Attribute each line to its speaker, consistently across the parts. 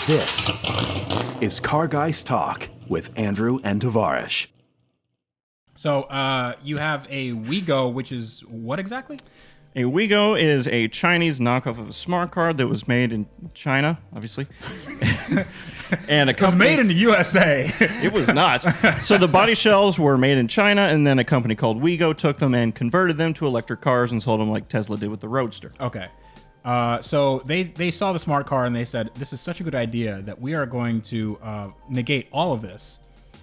Speaker 1: This is Car Guys Talk with Andrew and Tavarish.
Speaker 2: So you have a Wigo, which is what exactly?
Speaker 3: A Wigo is a Chinese knockoff of a smart car that was made in China, obviously. And
Speaker 2: It was made in the USA.
Speaker 3: It was not. So the body shells were made in China, and then a company called Wigo took them and converted them to electric cars and sold them like Tesla did with the Roadster.
Speaker 2: Okay. So they saw the smart car and they said, this is such a good idea that we are going to negate all of this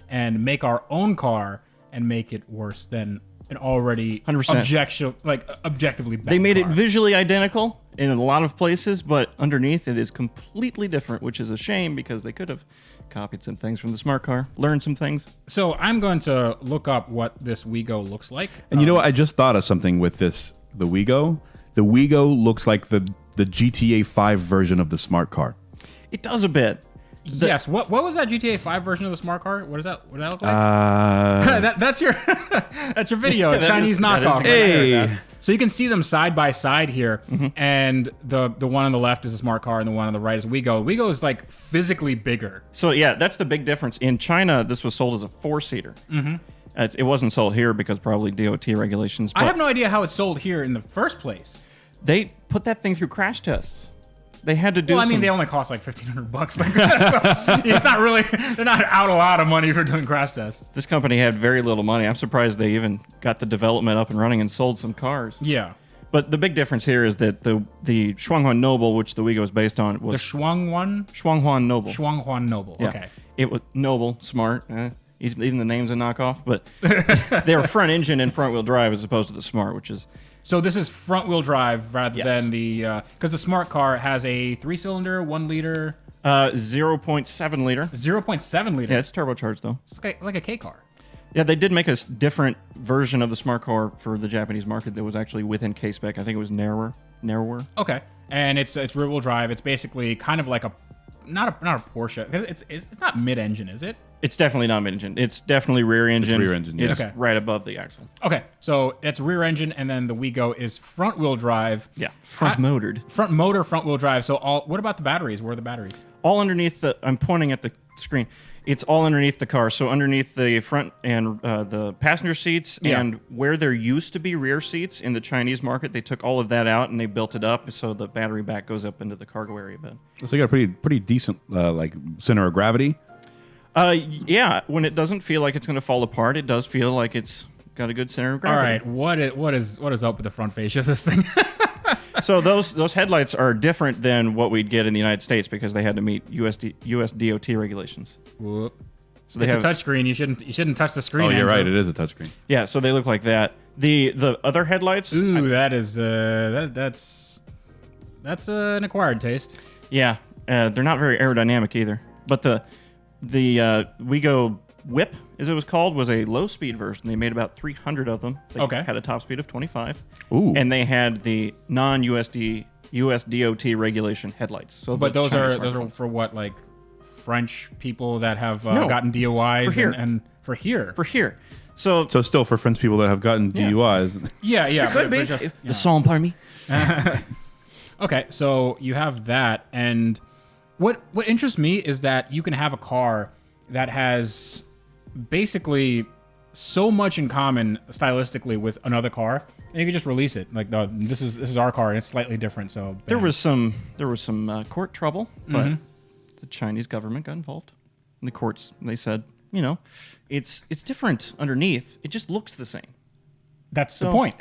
Speaker 2: and make our own car and make it worse than an already
Speaker 3: 100%.
Speaker 2: objectively bad
Speaker 3: They made
Speaker 2: car.
Speaker 3: it visually identical in a lot of places, but underneath it is completely different, which is a shame because they could have copied some things from the smart car, learned some things.
Speaker 2: So I'm going to look up what this Wigo looks like.
Speaker 4: And you know what? I just thought of something with the Wigo. The Wigo looks like the GTA 5 version of the smart car.
Speaker 3: It does a bit.
Speaker 2: Yes. What was that GTA 5 version of the smart car? What does that look like? That's your that's your video, Chinese knockoff.
Speaker 4: Hey.
Speaker 2: So you can see them side by side here, and the one on the left is a smart car, and the one on the right is Wigo. Wigo is like physically bigger.
Speaker 3: So yeah, that's the big difference. In China, this was sold as a 4-seater. It wasn't sold here because probably DOT regulations. But
Speaker 2: I have no idea how it's sold here in the first place.
Speaker 3: They put that thing through crash tests. They had to do.
Speaker 2: Well, I mean, they only cost like $1,500. So it's not really. They're not out a lot of money for doing crash tests.
Speaker 3: This company had very little money. I'm surprised they even got the development up and running and sold some cars.
Speaker 2: Yeah.
Speaker 3: But the big difference here is that the Shuanghuan Noble, which the Wigo was based on, was
Speaker 2: The Shuanghuan
Speaker 3: Shuanghuan Noble.
Speaker 2: Yeah.
Speaker 3: Okay. It was noble, smart. Even the name's a knockoff, but they were front engine and front wheel drive as opposed to the smart, which is.
Speaker 2: So this is front wheel drive rather than the because the smart car has a 3-cylinder, 1 liter,
Speaker 3: 0.7 liter.
Speaker 2: 0.7 liter.
Speaker 3: Yeah, it's turbocharged though.
Speaker 2: It's like a K car.
Speaker 3: Yeah, they did make a different version of the smart car for the Japanese market that was actually within K-spec. I think it was narrower.
Speaker 2: Okay, and it's rear wheel drive. It's basically kind of like not a Porsche. It's not mid engine, is it?
Speaker 3: It's definitely not mid-engine. It's definitely rear engine.
Speaker 4: It's rear engine, yeah.
Speaker 3: It's
Speaker 2: Okay.
Speaker 3: right above the axle.
Speaker 2: Okay, so it's rear engine, and then the Wigo is front wheel drive.
Speaker 3: Yeah, front motored.
Speaker 2: Front motor, front wheel drive. So what about the batteries? Where are the batteries?
Speaker 3: All underneath the. I'm pointing at the screen. It's all underneath the car. So underneath the front and the passenger seats, and where there used to be rear seats in the Chinese market, they took all of that out and they built it up so the battery back goes up into the cargo area bed.
Speaker 4: So you got a pretty decent center of gravity.
Speaker 3: Yeah, when it doesn't feel like it's going to fall apart, it does feel like it's got a good center of
Speaker 2: All
Speaker 3: gravity.
Speaker 2: right, what is up with the front fascia of this thing?
Speaker 3: So those headlights are different than what we'd get in the United States because they had to meet US DOT regulations.
Speaker 2: Whoop.
Speaker 3: So they
Speaker 2: It's
Speaker 3: have
Speaker 2: a touchscreen. You shouldn't touch the screen.
Speaker 4: Oh, you're
Speaker 2: Andrew.
Speaker 4: right. It is a touchscreen.
Speaker 3: yeah, so they look like that. The other headlights,
Speaker 2: Ooh, that's an acquired taste.
Speaker 3: yeah, they're not very aerodynamic either. But the Wigo Whip, as it was called, was a low-speed version. They made about 300 of them. They had a top speed of 25.
Speaker 4: Ooh.
Speaker 3: And they had the US DOT regulation headlights. So
Speaker 2: But
Speaker 3: the
Speaker 2: those
Speaker 3: Chinese
Speaker 2: are for what, like French people that have
Speaker 3: No,
Speaker 2: gotten DUIs
Speaker 3: for here.
Speaker 2: and for here.
Speaker 3: for here. So
Speaker 4: Still for French people that have gotten DUIs.
Speaker 2: Yeah.
Speaker 3: could be the song, pardon me.
Speaker 2: Okay, so you have that, and what interests me is that you can have a car that has basically so much in common stylistically with another car, and you can just release it. Like, this is our car, and it's slightly different. So
Speaker 3: There was some court trouble, but the Chinese government got involved. In the courts, they said, it's different underneath. It just looks the same.
Speaker 2: That's the point.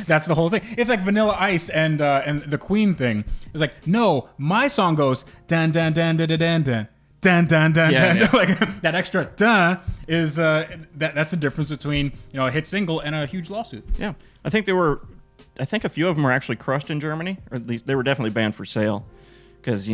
Speaker 2: That's the whole thing. It's like Vanilla Ice and the Queen thing. It's like, no, my song goes dan dan dan dan dan dan dan dan dan dan. Like that extra dun is that's the difference between a hit single and a huge lawsuit.
Speaker 3: Yeah, I think a few of them were actually crushed in Germany, or at least they were definitely banned for sale, because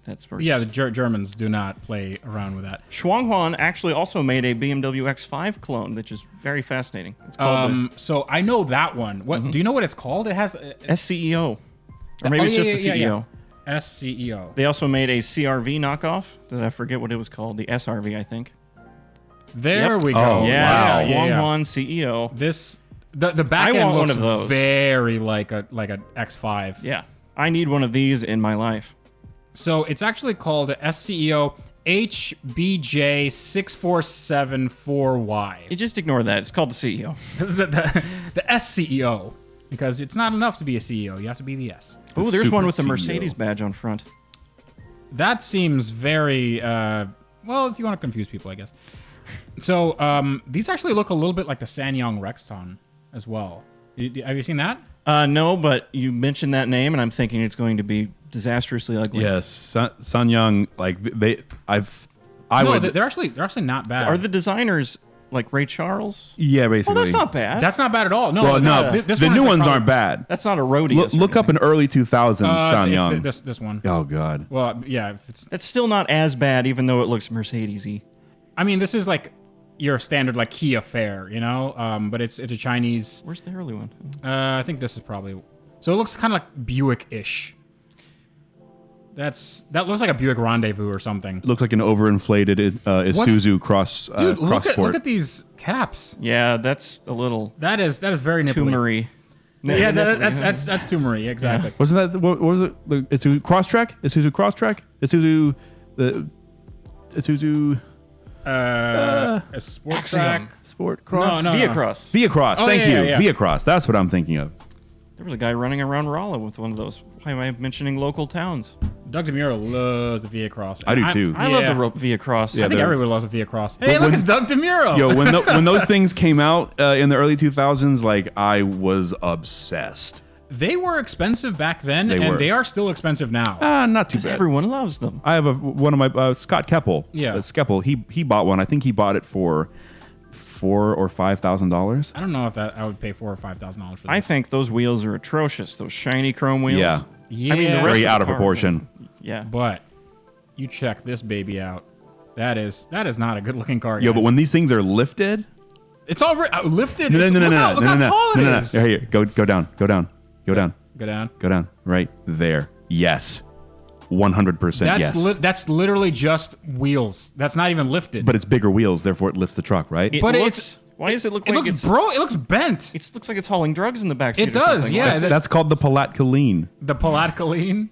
Speaker 3: that's for
Speaker 2: Yeah, the Germans do not play around with that.
Speaker 3: Shuanghuan actually also made a BMW X5 clone, which is very fascinating. It's called
Speaker 2: So I know that one. What do you know what it's called? It has
Speaker 3: SCEO, or maybe it's just the CEO.
Speaker 2: SCEO.
Speaker 3: They also made a CRV knockoff. I forget what it was called. The SRV, I think.
Speaker 2: There we go.
Speaker 4: Oh,
Speaker 3: Yeah,
Speaker 4: wow.
Speaker 3: Shuanghuan CEO.
Speaker 2: This the back
Speaker 3: I
Speaker 2: end
Speaker 3: want one
Speaker 2: looks
Speaker 3: of those.
Speaker 2: very like a X5.
Speaker 3: Yeah, I need one of these in my life.
Speaker 2: So it's actually called a SCEO HBJ6474Y.
Speaker 3: You just ignore that. It's called the CEO.
Speaker 2: the SCEO. Because it's not enough to be a CEO. You have to be the S.
Speaker 3: Oh, there's
Speaker 4: super
Speaker 3: one with the
Speaker 4: CEO.
Speaker 3: Mercedes badge on front.
Speaker 2: That seems very, well, if you want to confuse people, I guess. So these actually look a little bit like the SsangYong Rexton as well. Have you seen that?
Speaker 3: No, but you mentioned that name, and I'm thinking it's going to be disastrously ugly.
Speaker 4: Yes, SsangYong, like they're
Speaker 2: actually not bad.
Speaker 3: Are the designers like Ray Charles?
Speaker 4: Yeah, basically.
Speaker 3: Well, that's not bad.
Speaker 2: That's not bad at all. No,
Speaker 4: Well,
Speaker 2: it's
Speaker 4: no,
Speaker 2: not. This
Speaker 4: the
Speaker 2: one
Speaker 4: new
Speaker 2: is
Speaker 4: ones
Speaker 2: probably-
Speaker 4: aren't bad.
Speaker 3: That's not a Rodius.
Speaker 4: Look up in early 2000s SsangYong.
Speaker 2: It's this one.
Speaker 4: Oh God.
Speaker 2: Well, yeah. If it's,
Speaker 3: That's still not as bad, even though it looks Mercedes-y.
Speaker 2: I mean, this is like your standard like Kia fare, you know. But it's a Chinese.
Speaker 3: Where's the early one?
Speaker 2: I think this is probably. So it looks kind of like Buick-ish. That looks like a Buick Rendezvous or something.
Speaker 4: Looks like an overinflated Isuzu cross
Speaker 2: Dude, look
Speaker 4: sport.
Speaker 2: at these caps.
Speaker 3: Yeah, that's a little
Speaker 2: That is very nipply.
Speaker 3: tumoury.
Speaker 2: Yeah, that's tumoury, exactly.
Speaker 4: Wasn't that what was it? The Isuzu Crosstrek? Isuzu Crosstrek? Isuzu the Isuzu
Speaker 2: A sport track.
Speaker 4: Sport Cross?
Speaker 2: No.
Speaker 3: Via Cross.
Speaker 4: Via Cross.
Speaker 2: Oh,
Speaker 4: Thank
Speaker 2: yeah,
Speaker 4: you.
Speaker 2: yeah, yeah.
Speaker 4: Via Cross. That's what I'm thinking of.
Speaker 3: There was a guy running around Rolla with one of those. Why am I mentioning local towns?
Speaker 2: Doug DeMuro loves the Via Cross.
Speaker 4: I do too.
Speaker 3: I love the Via Cross.
Speaker 4: Yeah,
Speaker 2: I think
Speaker 4: they're-
Speaker 2: everyone loves a Via Cross. Hey, look,
Speaker 4: when-
Speaker 2: it's Doug DeMuro.
Speaker 4: Yo, when those things came out in the early 2000s, like I was obsessed.
Speaker 2: They were expensive back then,
Speaker 4: They
Speaker 2: and
Speaker 4: were.
Speaker 2: they are still expensive now.
Speaker 4: Not too bad.
Speaker 3: Everyone loves them.
Speaker 4: I have one of my Scott Keppel.
Speaker 2: Yeah.
Speaker 4: Skeppel. He bought one. I think he bought it for $4,000 or $5,000.
Speaker 2: I don't know if I would pay $4,000 or $5,000 for this.
Speaker 3: I think those wheels are atrocious. Those shiny chrome wheels.
Speaker 4: Yeah.
Speaker 2: Yeah,
Speaker 3: I mean, the rest
Speaker 4: Very
Speaker 3: of
Speaker 4: out
Speaker 3: the
Speaker 4: of
Speaker 3: car-
Speaker 4: proportion.
Speaker 3: Yeah.
Speaker 2: but you check this baby out. That is not a good looking car.
Speaker 4: Yo,
Speaker 2: guys.
Speaker 4: but when these things are lifted,
Speaker 2: it's already lifted.
Speaker 4: no,
Speaker 2: Look how tall it
Speaker 4: no.
Speaker 2: is.
Speaker 4: Here, go down.
Speaker 2: Go down.
Speaker 4: Go down. Right there. Yes. 100% yes.
Speaker 2: That's literally just wheels. That's not even lifted.
Speaker 4: But it's bigger wheels, therefore it lifts the truck, right?
Speaker 3: It
Speaker 2: But
Speaker 3: looks, why does it look
Speaker 2: it
Speaker 3: like
Speaker 2: looks it looks bent.
Speaker 3: It looks like it's hauling drugs in the backseat.
Speaker 2: It does, yeah.
Speaker 4: That's called the Palatkaline.
Speaker 2: The Palatkaline.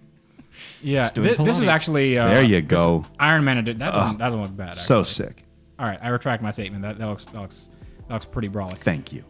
Speaker 2: Yeah,
Speaker 3: doing
Speaker 2: this is
Speaker 3: Pilates.
Speaker 2: actually
Speaker 4: There you go.
Speaker 2: Iron Man. That doesn't look bad.
Speaker 4: So
Speaker 2: actually.
Speaker 4: sick.
Speaker 2: All right, I retract my statement. That looks pretty brawly.
Speaker 4: Thank you.